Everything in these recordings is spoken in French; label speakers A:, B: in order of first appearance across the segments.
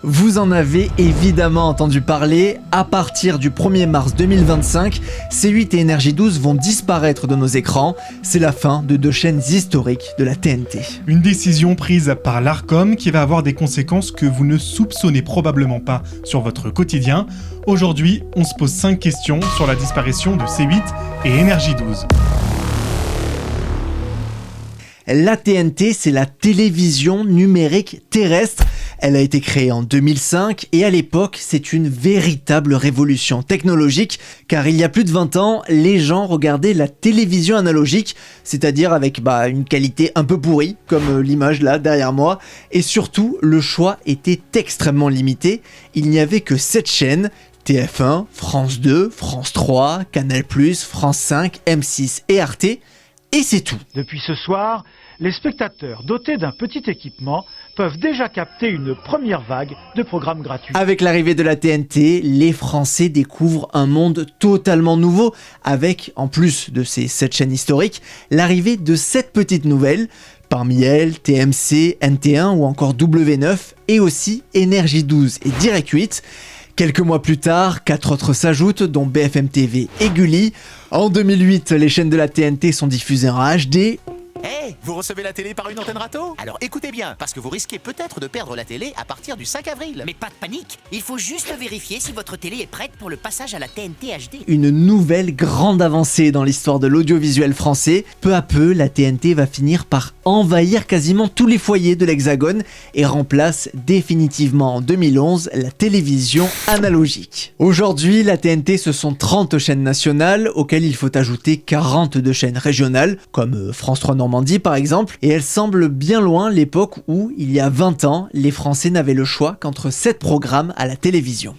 A: Vous en avez évidemment entendu parler, à partir du 1er mars 2025, C8 et Énergie 12 vont disparaître de nos écrans. C'est la fin de deux chaînes historiques de la TNT.
B: Une décision prise par l'Arcom qui va avoir des conséquences que vous ne soupçonnez probablement pas sur votre quotidien. Aujourd'hui, on se pose 5 questions sur la disparition de C8 et Énergie 12.
A: La TNT, c'est la télévision numérique terrestre. Elle a été créée en 2005 et à l'époque, c'est une véritable révolution technologique car il y a plus de 20 ans, les gens regardaient la télévision analogique, c'est-à-dire avec une qualité un peu pourrie, comme l'image là derrière moi, et surtout, le choix était extrêmement limité. Il n'y avait que 7 chaînes, TF1, France 2, France 3, Canal+, France 5, M6 et Arte, et c'est tout.
C: Depuis ce soir, les spectateurs dotés d'un petit équipement peuvent déjà capter une première vague de programmes gratuits.
A: Avec l'arrivée de la TNT, les Français découvrent un monde totalement nouveau, avec, en plus de ces 7 chaînes historiques, l'arrivée de 7 petites nouvelles, parmi elles TMC, NT1 ou encore W9, et aussi Énergie 12 et Direct 8. Quelques mois plus tard, 4 autres s'ajoutent, dont BFM TV et Gulli. En 2008, les chaînes de la TNT sont diffusées en HD.
D: Hey, vous recevez la télé par une antenne râteau? Alors écoutez bien, parce que vous risquez peut-être de perdre la télé à partir du 5 avril.
E: Mais pas de panique, il faut juste vérifier si votre télé est prête pour le passage à la TNT HD.
A: Une nouvelle grande avancée dans l'histoire de l'audiovisuel français. Peu à peu, la TNT va finir par envahir quasiment tous les foyers de l'Hexagone et remplace définitivement en 2011 la télévision analogique. Aujourd'hui, la TNT, ce sont 30 chaînes nationales auxquelles il faut ajouter 42 chaînes régionales, comme France 3 Normandie par exemple, et elle semble bien loin l'époque où, il y a 20 ans, les Français n'avaient le choix qu'entre 7 programmes à la télévision.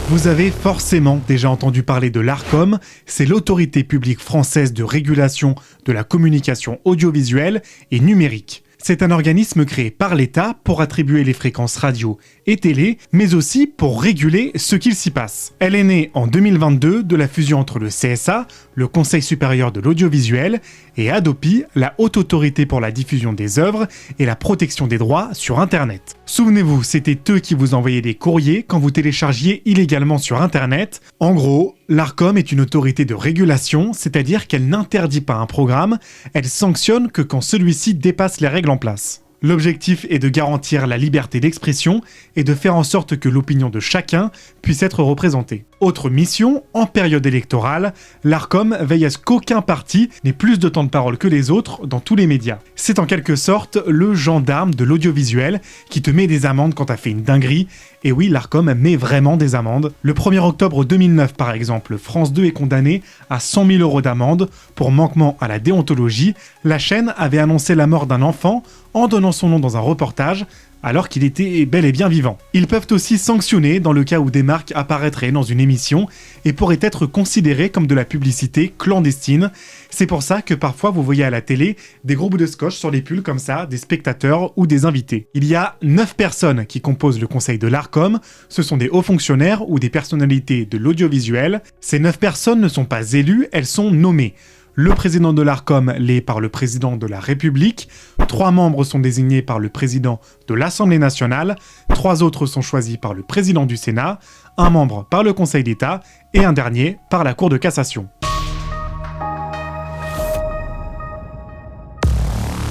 B: Vous avez forcément déjà entendu parler de l'Arcom, c'est l'autorité publique française de régulation de la communication audiovisuelle et numérique. C'est un organisme créé par l'État pour attribuer les fréquences radio et télé, mais aussi pour réguler ce qu'il s'y passe. Elle est née en 2022 de la fusion entre le CSA, le Conseil supérieur de l'audiovisuel, et Hadopi, la Haute Autorité pour la diffusion des œuvres et la protection des droits sur Internet. Souvenez-vous, c'était eux qui vous envoyaient des courriers quand vous téléchargiez illégalement sur Internet. En gros, l'Arcom est une autorité de régulation, c'est-à-dire qu'elle n'interdit pas un programme, elle sanctionne que quand celui-ci dépasse les règles en place. L'objectif est de garantir la liberté d'expression et de faire en sorte que l'opinion de chacun puisse être représentée. Autre mission, en période électorale, l'Arcom veille à ce qu'aucun parti n'ait plus de temps de parole que les autres dans tous les médias. C'est en quelque sorte le gendarme de l'audiovisuel qui te met des amendes quand t'as fait une dinguerie. Et oui, l'Arcom met vraiment des amendes. Le 1er octobre 2009 par exemple, France 2 est condamnée à 100 000 € d'amende pour manquement à la déontologie. La chaîne avait annoncé la mort d'un enfant en donnant son nom dans un reportage, alors qu'il était bel et bien vivant. Ils peuvent aussi sanctionner dans le cas où des marques apparaîtraient dans une émission et pourraient être considérées comme de la publicité clandestine. C'est pour ça que parfois vous voyez à la télé des gros bouts de scotch sur les pulls comme ça, des spectateurs ou des invités. Il y a 9 personnes qui composent le conseil de l'Arcom, ce sont des hauts fonctionnaires ou des personnalités de l'audiovisuel. Ces 9 personnes ne sont pas élues, elles sont nommées. Le président de l'Arcom l'est par le président de la République, 3 membres sont désignés par le président de l'Assemblée nationale, 3 autres sont choisis par le président du Sénat, 1 membre par le Conseil d'État et un dernier par la Cour de cassation.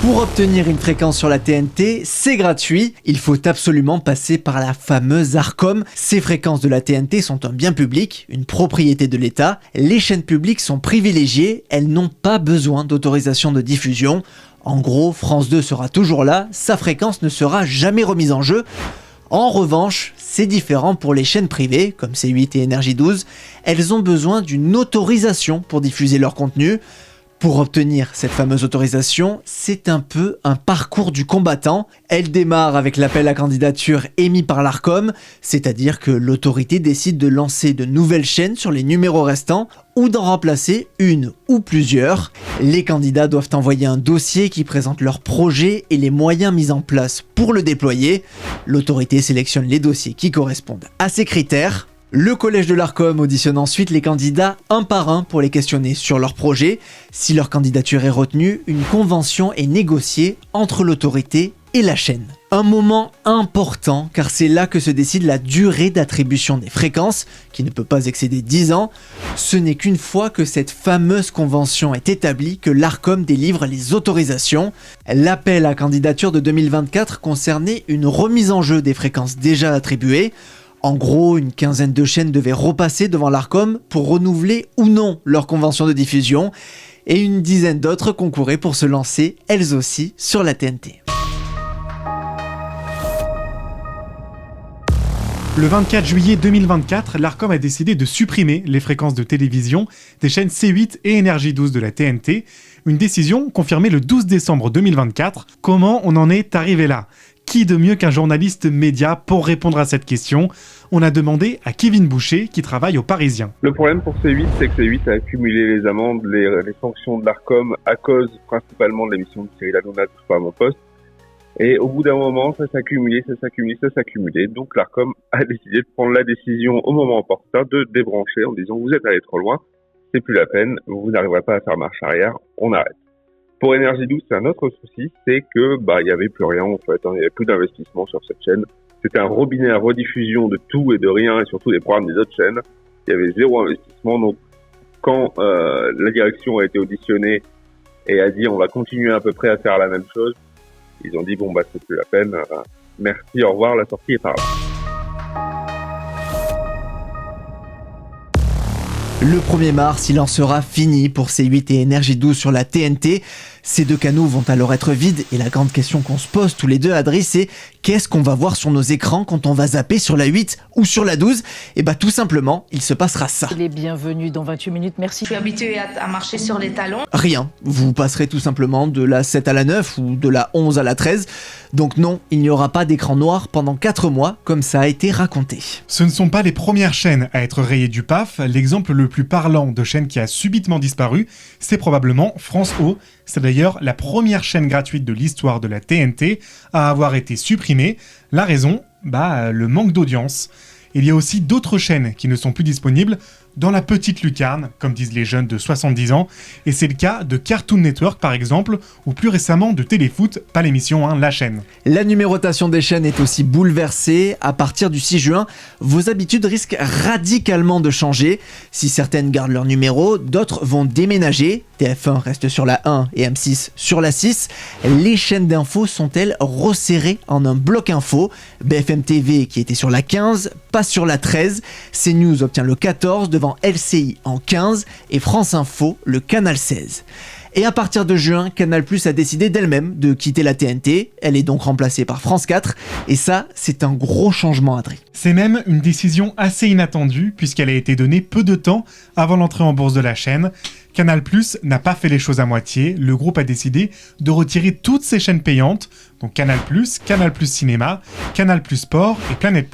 A: Pour obtenir une fréquence sur la TNT, c'est gratuit. Il faut absolument passer par la fameuse Arcom. Ces fréquences de la TNT sont un bien public, une propriété de l'État. Les chaînes publiques sont privilégiées, elles n'ont pas besoin d'autorisation de diffusion. En gros, France 2 sera toujours là, sa fréquence ne sera jamais remise en jeu. En revanche, c'est différent pour les chaînes privées, comme C8 et Énergie 12. Elles ont besoin d'une autorisation pour diffuser leur contenu. Pour obtenir cette fameuse autorisation, c'est un peu un parcours du combattant. Elle démarre avec l'appel à candidature émis par l'Arcom, c'est-à-dire que l'autorité décide de lancer de nouvelles chaînes sur les numéros restants ou d'en remplacer une ou plusieurs. Les candidats doivent envoyer un dossier qui présente leur projet et les moyens mis en place pour le déployer. L'autorité sélectionne les dossiers qui correspondent à ces critères. Le collège de l'Arcom auditionne ensuite les candidats un par un pour les questionner sur leur projet. Si leur candidature est retenue, une convention est négociée entre l'autorité et la chaîne. Un moment important car c'est là que se décide la durée d'attribution des fréquences, qui ne peut pas excéder 10 ans. Ce n'est qu'une fois que cette fameuse convention est établie que l'Arcom délivre les autorisations. L'appel à candidature de 2024 concernait une remise en jeu des fréquences déjà attribuées. En gros, une quinzaine de chaînes devaient repasser devant l'Arcom pour renouveler ou non leur convention de diffusion, et une dizaine d'autres concouraient pour se lancer, elles aussi, sur la TNT.
B: Le 24 juillet 2024, l'Arcom a décidé de supprimer les fréquences de télévision des chaînes C8 et Énergie 12 de la TNT, une décision confirmée le 12 décembre 2024. Comment on en est arrivé là ? Qui de mieux qu'un journaliste média pour répondre à cette question ? On a demandé à Kevin Boucher, qui travaille au Parisien.
F: Le problème pour C8, c'est que C8 a accumulé les amendes, les sanctions de l'Arcom à cause principalement de l'émission de Cyril Hanouna, Touche pas à mon poste. Et au bout d'un moment, ça s'accumulait. Donc l'Arcom a décidé de prendre la décision au moment opportun de débrancher en disant vous êtes allé trop loin, c'est plus la peine, vous n'arriverez pas à faire marche arrière, on arrête. Pour Énergie 12, c'est un autre souci, c'est que il y avait plus rien en fait, il y avait plus d'investissement sur cette chaîne. C'était un robinet à rediffusion de tout et de rien et surtout des programmes des autres chaînes. Il y avait zéro investissement. Donc quand la direction a été auditionnée et a dit on va continuer à peu près à faire la même chose, ils ont dit c'est plus la peine, merci, au revoir, la sortie est par là.
A: Le 1er mars, il en sera fini pour C8 et Énergie 12 sur la TNT. Ces deux canaux vont alors être vides et la grande question qu'on se pose tous les deux, Adri, c'est qu'est-ce qu'on va voir sur nos écrans quand on va zapper sur la 8 ou sur la 12 ? Et tout simplement, il se passera ça.
G: Les bienvenus dans 28 minutes, merci.
H: Je suis habituée à marcher sur les talons.
A: Rien, vous passerez tout simplement de la 7 à la 9 ou de la 11 à la 13. Donc non, il n'y aura pas d'écran noir pendant 4 mois, comme ça a été raconté.
B: Ce ne sont pas les premières chaînes à être rayées du PAF. L'exemple le plus parlant de chaîne qui a subitement disparu, c'est probablement France O. C'est d'ailleurs la première chaîne gratuite de l'histoire de la TNT à avoir été supprimée. La raison, le manque d'audience. Il y a aussi d'autres chaînes qui ne sont plus disponibles dans la petite lucarne, comme disent les jeunes de 70 ans, et c'est le cas de Cartoon Network par exemple, ou plus récemment de Téléfoot, pas l'émission, la chaîne.
A: La numérotation des chaînes est aussi bouleversée. À partir du 6 juin, vos habitudes risquent radicalement de changer. Si certaines gardent leur numéro, d'autres vont déménager. TF1 reste sur la 1 et M6 sur la 6. Les chaînes d'infos sont-elles resserrées en un bloc info ? BFM TV, qui était sur la 15, passe sur la 13. CNews obtient le 14 devant LCI en 15 et France Info le canal 16. Et à partir de juin, Canal+ a décidé d'elle-même de quitter la TNT. Elle est donc remplacée par France 4. Et ça, c'est un gros changement, Adri.
B: C'est même une décision assez inattendue puisqu'elle a été donnée peu de temps avant l'entrée en bourse de la chaîne. Canal+ n'a pas fait les choses à moitié. Le groupe a décidé de retirer toutes ses chaînes payantes, donc Canal+, Canal+ Cinéma, Canal+ Sport et Planète+.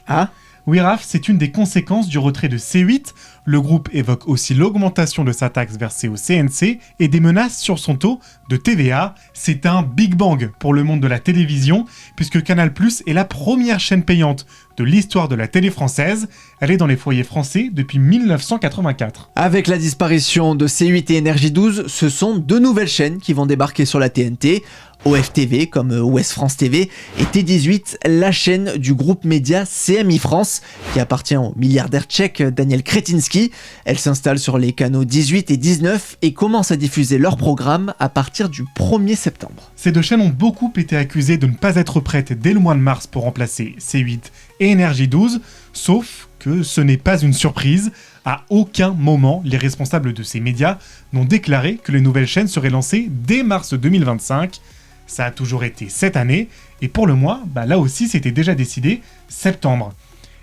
A: Ah ?
B: Oui, Raph, c'est une des conséquences du retrait de C8. Le groupe évoque aussi l'augmentation de sa taxe versée au CNC et des menaces sur son taux de TVA. C'est un Big Bang pour le monde de la télévision, puisque Canal+ est la première chaîne payante de l'histoire de la télé française. Elle est dans les foyers français depuis 1984.
A: Avec la disparition de C8 et Énergie 12, ce sont deux nouvelles chaînes qui vont débarquer sur la TNT. OFTV comme Ouest France TV et T18, la chaîne du groupe média CMI France qui appartient au milliardaire tchèque Daniel Kretinsky. Elle s'installe sur les canaux 18 et 19 et commence à diffuser leurs programmes à partir du 1er septembre.
B: Ces deux chaînes ont beaucoup été accusées de ne pas être prêtes dès le mois de mars pour remplacer C8 et Énergie 12, sauf que ce n'est pas une surprise. À aucun moment, les responsables de ces médias n'ont déclaré que les nouvelles chaînes seraient lancées dès mars 2025. Ça a toujours été cette année, et pour le mois, là aussi c'était déjà décidé, septembre.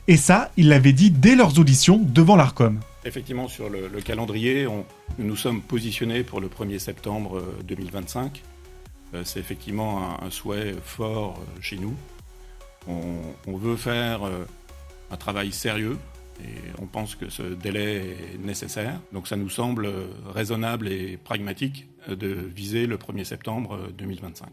B: Et ça, ils l'avaient dit dès leurs auditions devant l'Arcom.
I: Effectivement, sur le calendrier, nous nous sommes positionnés pour le 1er septembre 2025. C'est effectivement un souhait fort chez nous. On veut faire un travail sérieux, et on pense que ce délai est nécessaire. Donc ça nous semble raisonnable et pragmatique de viser le 1er septembre 2025.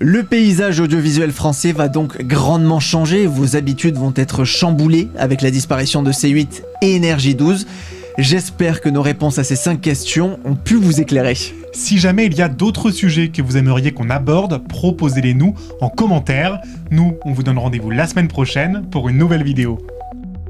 A: Le paysage audiovisuel français va donc grandement changer, vos habitudes vont être chamboulées avec la disparition de C8 et Énergie 12. J'espère que nos réponses à ces 5 questions ont pu vous éclairer.
B: Si jamais il y a d'autres sujets que vous aimeriez qu'on aborde, proposez-les nous en commentaire. Nous, on vous donne rendez-vous la semaine prochaine pour une nouvelle vidéo.